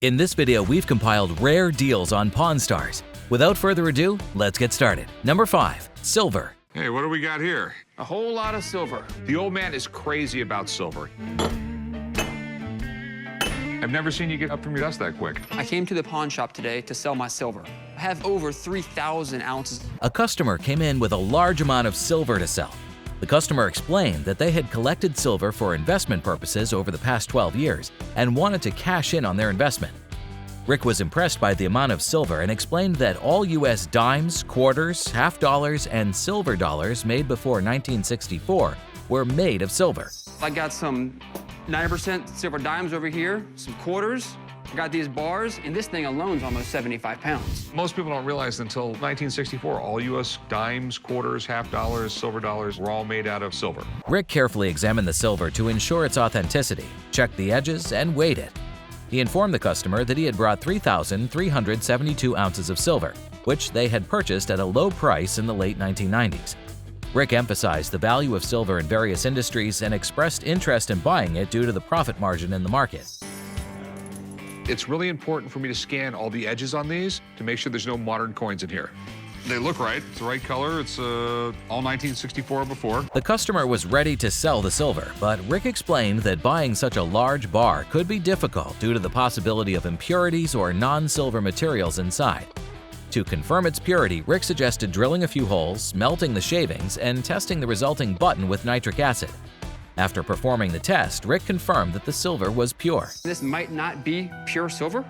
In this video, we've compiled rare deals on Pawn Stars. Without further ado, let's get started. Number 5. Silver. Hey, what do we got here? A whole lot of silver. The old man is crazy about silver. I've never seen you get up from your desk that quick. I came to the pawn shop today to sell my silver. I have over 3,000 ounces. A customer came in with a large amount of silver to sell. The customer explained that they had collected silver for investment purposes over the past 12 years and wanted to cash in on their investment. Rick was impressed by the amount of silver and explained that all U.S. dimes, quarters, half dollars, and silver dollars made before 1964 were made of silver. I got some 90% silver dimes over here, some quarters. I got these bars, and this thing alone is almost 75 pounds. Most people don't realize until 1964, all U.S. dimes, quarters, half dollars, silver dollars were all made out of silver. Rick carefully examined the silver to ensure its authenticity, checked the edges, and weighed it. He informed the customer that he had brought 3,372 ounces of silver, which they had purchased at a low price in the late 1990s. Rick emphasized the value of silver in various industries and expressed interest in buying it due to the profit margin in the market. It's really important for me to scan all the edges on these to make sure there's no modern coins in here. They look right. It's the right color. It's all 1964 before. The customer was ready to sell the silver, but Rick explained that buying such a large bar could be difficult due to the possibility of impurities or non-silver materials inside. To confirm its purity, Rick suggested drilling a few holes, melting the shavings, and testing the resulting button with nitric acid. After performing the test, Rick confirmed that the silver was pure. This might not be pure silver.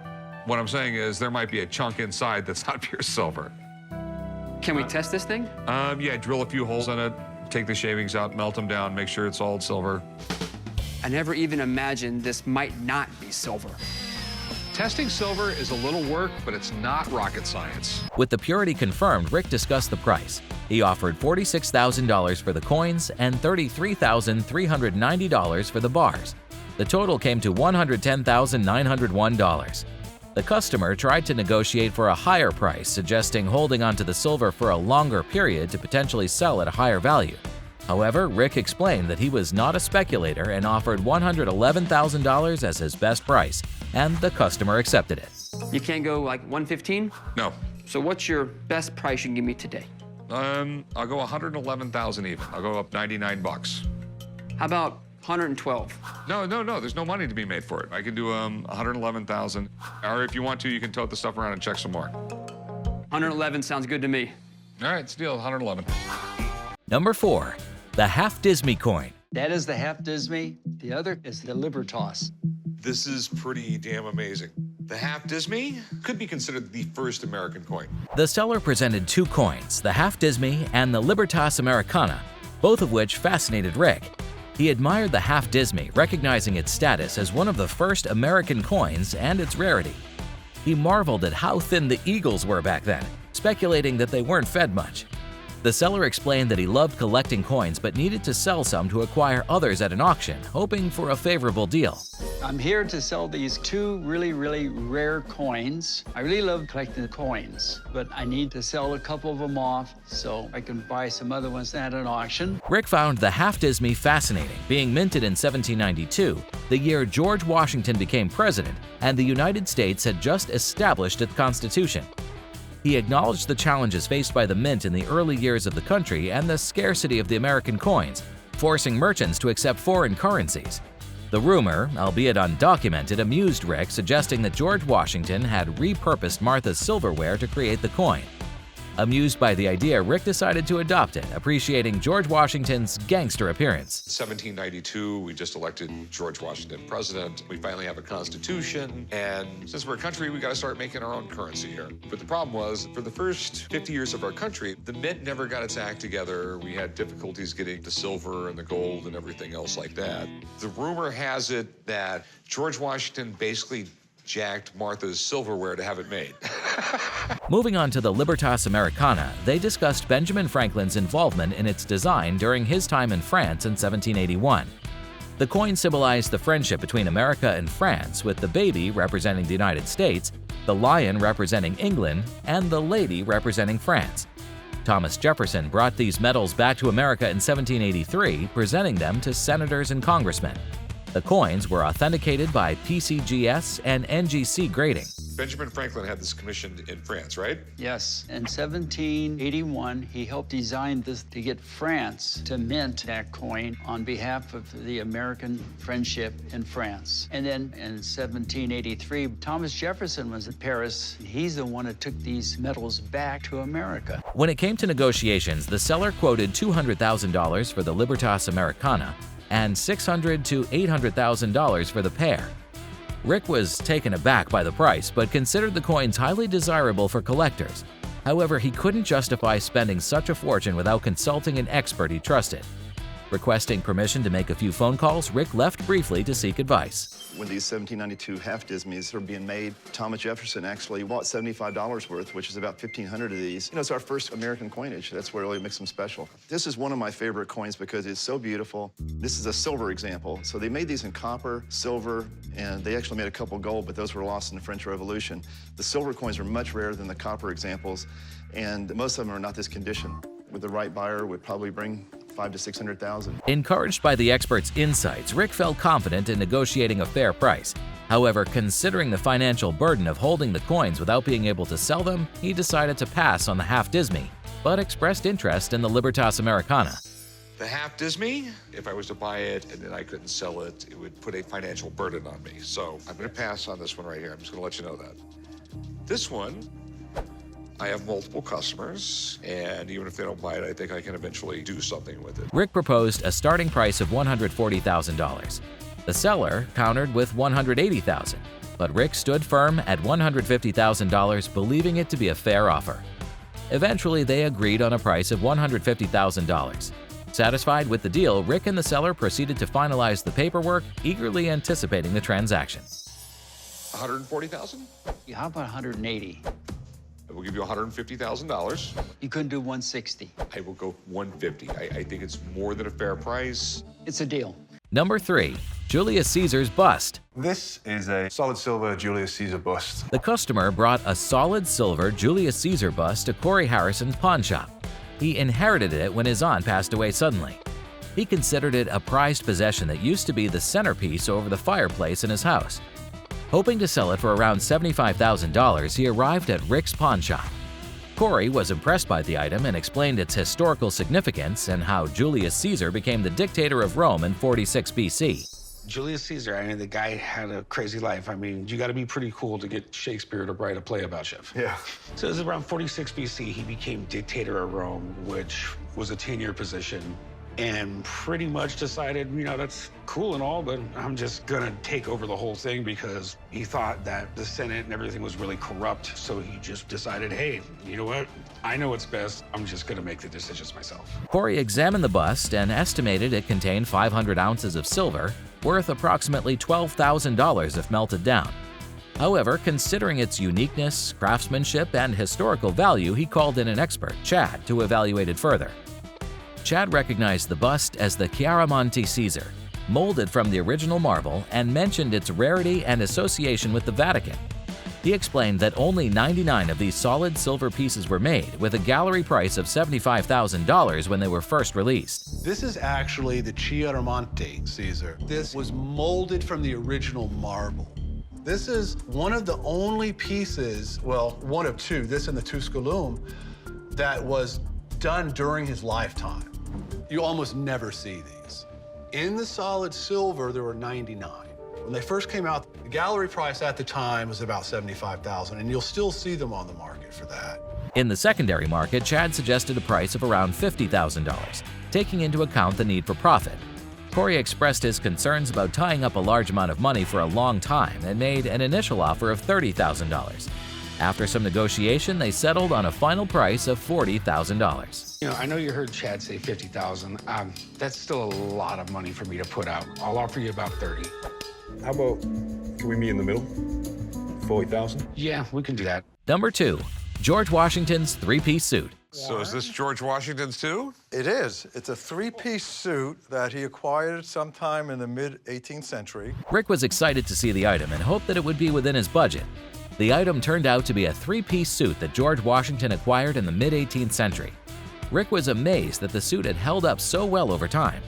What I'm saying is there might be a chunk inside that's not pure silver. Can we test this thing? Yeah, drill a few holes in it, take the shavings out, melt them down, make sure it's all silver. I never even imagined this might not be silver. Testing silver is a little work, but it's not rocket science. With the purity confirmed, Rick discussed the price. He offered $46,000 for the coins and $33,390 for the bars. The total came to $110,901. The customer tried to negotiate for a higher price, suggesting holding onto the silver for a longer period to potentially sell at a higher value. However, Rick explained that he was not a speculator and offered $111,000 as his best price, and the customer accepted it. You can't go like 115? No. So what's your best price you can give me today? I'll go 111,000 even. I'll go up 99 bucks. How about 112? No, there's no money to be made for it. I can do 111,000. Or if you want to, you can tote the stuff around and check some more. 111 sounds good to me. All right, it's a deal, 111. Number 4. The Half Disney Coin. That is the half Disney. The other is the Libertas. This is pretty damn amazing. The half Disney could be considered the first American coin. The seller presented two coins, the Half Disney and the Libertas Americana, both of which fascinated Rick. He admired the Half Disney, recognizing its status as one of the first American coins and its rarity. He marveled at how thin the Eagles were back then, speculating that they weren't fed much. The seller explained that he loved collecting coins but needed to sell some to acquire others at an auction, hoping for a favorable deal. I'm here to sell these two really rare coins. I really love collecting the coins, but I need to sell a couple of them off so I can buy some other ones at an auction. Rick found the Half Disney fascinating, being minted in 1792, the year George Washington became president and the United States had just established its Constitution. He acknowledged the challenges faced by the mint in the early years of the country and the scarcity of the American coins, forcing merchants to accept foreign currencies. The rumor, albeit undocumented, amused Rick, suggesting that George Washington had repurposed Martha's silverware to create the coin. Amused by the idea, Rick decided to adopt it, appreciating George Washington's gangster appearance. 1792, we just elected George Washington president. We finally have a constitution, and since we're a country, we got to start making our own currency here. But the problem was, for the first 50 years of our country, the mint never got its act together. We had difficulties getting the silver and the gold and everything else like that. The rumor has it that George Washington basically jacked Martha's silverware to have it made. Moving on to the Libertas Americana, they discussed Benjamin Franklin's involvement in its design during his time in France in 1781. The coin symbolized the friendship between America and France, with the baby representing the United States, the lion representing England, and the lady representing France. Thomas Jefferson brought these medals back to America in 1783, presenting them to senators and congressmen. The coins were authenticated by PCGS and NGC grading. Benjamin Franklin had this commissioned in France, right? Yes. In 1781, he helped design this to get France to mint that coin on behalf of the American friendship in France. And then in 1783, Thomas Jefferson was in Paris. He's the one that took these metals back to America. When it came to negotiations, the seller quoted $200,000 for the Libertas Americana and $600,000 to $800,000 for the pair. Rick was taken aback by the price, but considered the coins highly desirable for collectors. However, he couldn't justify spending such a fortune without consulting an expert he trusted. Requesting permission to make a few phone calls, Rick left briefly to seek advice. When these 1792 half Disneys are being made, Thomas Jefferson actually bought $75 worth, which is about 1,500 of these. You know, it's our first American coinage. That's what really makes them special. This is one of my favorite coins because it's so beautiful. This is a silver example. So they made these in copper, silver, and they actually made a couple gold, but those were lost in the French Revolution. The silver coins are much rarer than the copper examples, and most of them are not this condition. With the right buyer, would probably bring $500,000 to $600,000. Encouraged by the expert's insights, Rick felt confident in negotiating a fair price. However, considering the financial burden of holding the coins without being able to sell them, he decided to pass on the half Disney, but expressed interest in the Libertas Americana. The half Disney, if I was to buy it and then I couldn't sell it, it would put a financial burden on me. So I'm going to pass on this one right here. I'm just going to let you know that. This one, I have multiple customers, and even if they don't buy it, I think I can eventually do something with it. Rick proposed a starting price of $140,000. The seller countered with $180,000, but Rick stood firm at $150,000, believing it to be a fair offer. Eventually, they agreed on a price of $150,000. Satisfied with the deal, Rick and the seller proceeded to finalize the paperwork, eagerly anticipating the transaction. $140,000? How about 180? I will give you $150,000. You couldn't do 160. I will go $150. I think it's more than a fair price. It's a deal. Number 3. Julius Caesar's bust. This is a solid silver Julius Caesar bust. The customer brought a solid silver Julius Caesar bust to Corey Harrison's pawn shop. He inherited it when his aunt passed away suddenly. He considered it a prized possession that used to be the centerpiece over the fireplace in his house. Hoping to sell it for around $75,000, he arrived at Rick's pawn shop. Corey was impressed by the item and explained its historical significance and how Julius Caesar became the dictator of Rome in 46 BC. Julius Caesar, I mean, the guy had a crazy life. I mean, you got to be pretty cool to get Shakespeare to write a play about you. Yeah. So it was around 46 BC, he became dictator of Rome, which was a 10-year position, and pretty much decided, you know, that's cool and all, but I'm just gonna take over the whole thing because he thought that the Senate and everything was really corrupt. So he just decided, hey, you know what? I know what's best. I'm just gonna make the decisions myself. Corey examined the bust and estimated it contained 500 ounces of silver, worth approximately $12,000 if melted down. However, considering its uniqueness, craftsmanship, and historical value, he called in an expert, Chad, to evaluate it further. Chad recognized the bust as the Chiaramonte Caesar, molded from the original marble, and mentioned its rarity and association with the Vatican. He explained that only 99 of these solid silver pieces were made, with a gallery price of $75,000 when they were first released. This is actually the Chiaramonte Caesar. This was molded from the original marble. This is one of the only pieces, well, one of two, this and the Tusculum, that was done during his lifetime. You almost never see these. In the solid silver, there were 99. When they first came out, the gallery price at the time was about $75,000, and you'll still see them on the market for that. In the secondary market, Chad suggested a price of around $50,000, taking into account the need for profit. Corey expressed his concerns about tying up a large amount of money for a long time and made an initial offer of $30,000. After some negotiation, they settled on a final price of $40,000. You know, I know you heard Chad say 50,000. That's still a lot of money for me to put out. I'll offer you about 30. How about, can we meet in the middle? 40,000? Yeah, we can do that. Number 2. George Washington's three-piece suit. So is this George Washington's too? It is. It's a three-piece suit that he acquired sometime in the mid-18th century. Rick was excited to see the item and hoped that it would be within his budget. The item turned out to be a three-piece suit that George Washington acquired in the mid-18th century. Rick was amazed that the suit had held up so well over time.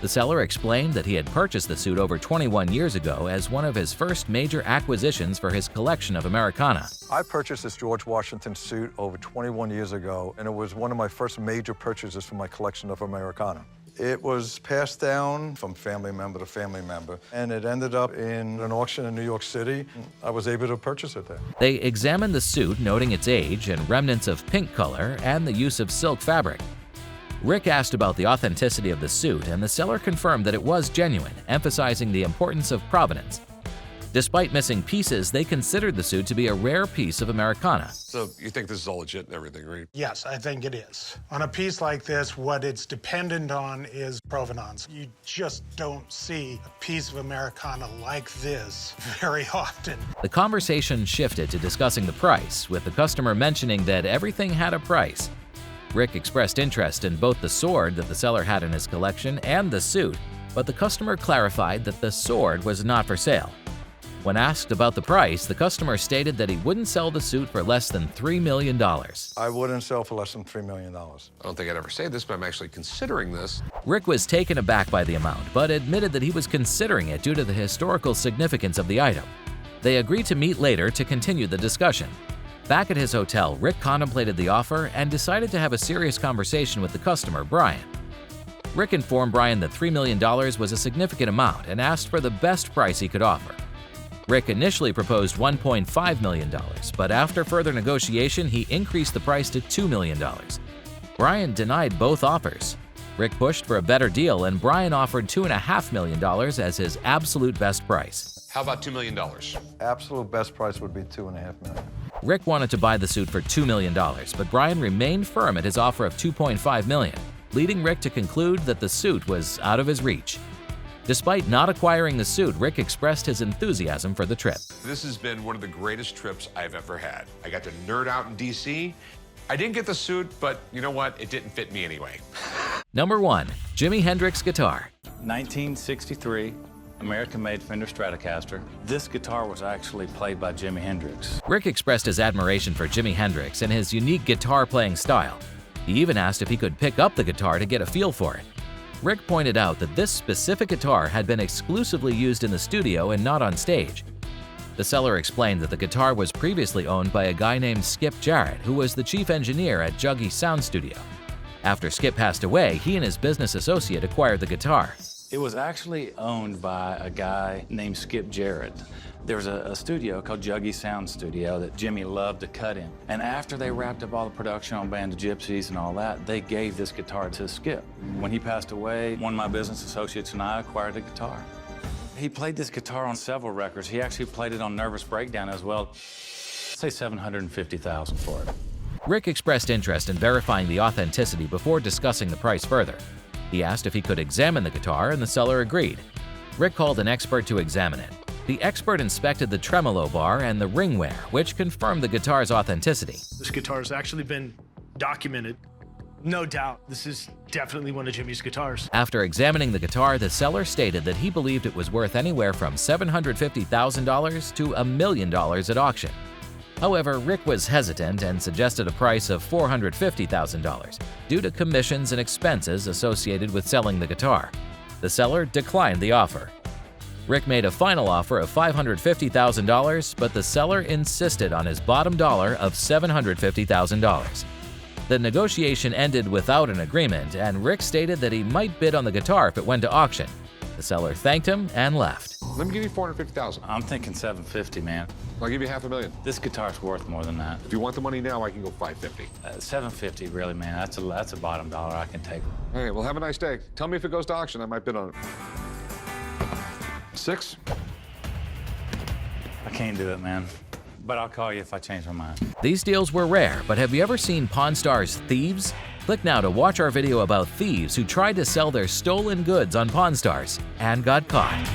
The seller explained that he had purchased the suit over 21 years ago as one of his first major acquisitions for his collection of Americana. I purchased this George Washington suit over 21 years ago, and it was one of my first major purchases for my collection of Americana. It was passed down from family member to family member, and it ended up in an auction in New York City. I was able to purchase it there. They examined the suit, noting its age and remnants of pink color and the use of silk fabric. Rick asked about the authenticity of the suit, and the seller confirmed that it was genuine, emphasizing the importance of provenance. Despite missing pieces, they considered the suit to be a rare piece of Americana. So you think this is all legit and everything, right? Yes, I think it is. On a piece like this, what it's dependent on is provenance. You just don't see a piece of Americana like this very often. The conversation shifted to discussing the price, with the customer mentioning that everything had a price. Rick expressed interest in both the sword that the seller had in his collection and the suit, but the customer clarified that the sword was not for sale. When asked about the price, the customer stated that he wouldn't sell the suit for less than $3 million. I wouldn't sell for less than $3 million. I don't think I'd ever say this, but I'm actually considering this. Rick was taken aback by the amount, but admitted that he was considering it due to the historical significance of the item. They agreed to meet later to continue the discussion. Back at his hotel, Rick contemplated the offer and decided to have a serious conversation with the customer, Brian. Rick informed Brian that $3 million was a significant amount and asked for the best price he could offer. Rick initially proposed $1.5 million, but after further negotiation, he increased the price to $2 million. Brian denied both offers. Rick pushed for a better deal, and Brian offered $2.5 million as his absolute best price. How about $2 million? Absolute best price would be $2.5 million. Rick wanted to buy the suit for $2 million, but Brian remained firm at his offer of $2.5 million, leading Rick to conclude that the suit was out of his reach. Despite not acquiring the suit, Rick expressed his enthusiasm for the trip. This has been one of the greatest trips I've ever had. I got to nerd out in DC. I didn't get the suit, but you know what? It didn't fit me anyway. Number 1. Jimi Hendrix Guitar. 1963. American-made Fender Stratocaster. This guitar was actually played by Jimi Hendrix. Rick expressed his admiration for Jimi Hendrix and his unique guitar-playing style. He even asked if he could pick up the guitar to get a feel for it. Rick pointed out that this specific guitar had been exclusively used in the studio and not on stage. The seller explained that the guitar was previously owned by a guy named Skip Jarrett, who was the chief engineer at Juggy Sound Studio. After Skip passed away, he and his business associate acquired the guitar. It was actually owned by a guy named Skip Jarrett. There was a studio called Juggy Sound Studio that Jimmy loved to cut in. And after they wrapped up all the production on Band of Gypsies and all that, they gave this guitar to Skip. When he passed away, one of my business associates and I acquired the guitar. He played this guitar on several records. He actually played it on Nervous Breakdown as well. Say $750,000 for it. Rick expressed interest in verifying the authenticity before discussing the price further. He asked if he could examine the guitar, and the seller agreed. Rick called an expert to examine it. The expert inspected the tremolo bar and the ring wear, which confirmed the guitar's authenticity. This guitar has actually been documented. No doubt, this is definitely one of Jimmy's guitars. After examining the guitar, the seller stated that he believed it was worth anywhere from $750,000 to $1 million at auction. However, Rick was hesitant and suggested a price of $450,000 due to commissions and expenses associated with selling the guitar. The seller declined the offer. Rick made a final offer of $550,000, but the seller insisted on his bottom dollar of $750,000. The negotiation ended without an agreement, and Rick stated that he might bid on the guitar if it went to auction. The seller thanked him and left. Let me give you $450,000. I'm thinking $750,000, man. I'll give you $500,000. This guitar's worth more than that. If you want the money now, I can go $550,000. $750,000, really, man. That's a bottom dollar I can take. All right, well, have a nice day. Tell me if it goes to auction, I might bid on it. 6? I can't do it, man. But I'll call you if I change my mind. These deals were rare, but have you ever seen Pawn Stars Thieves? Click now to watch our video about thieves who tried to sell their stolen goods on Pawn Stars and got caught.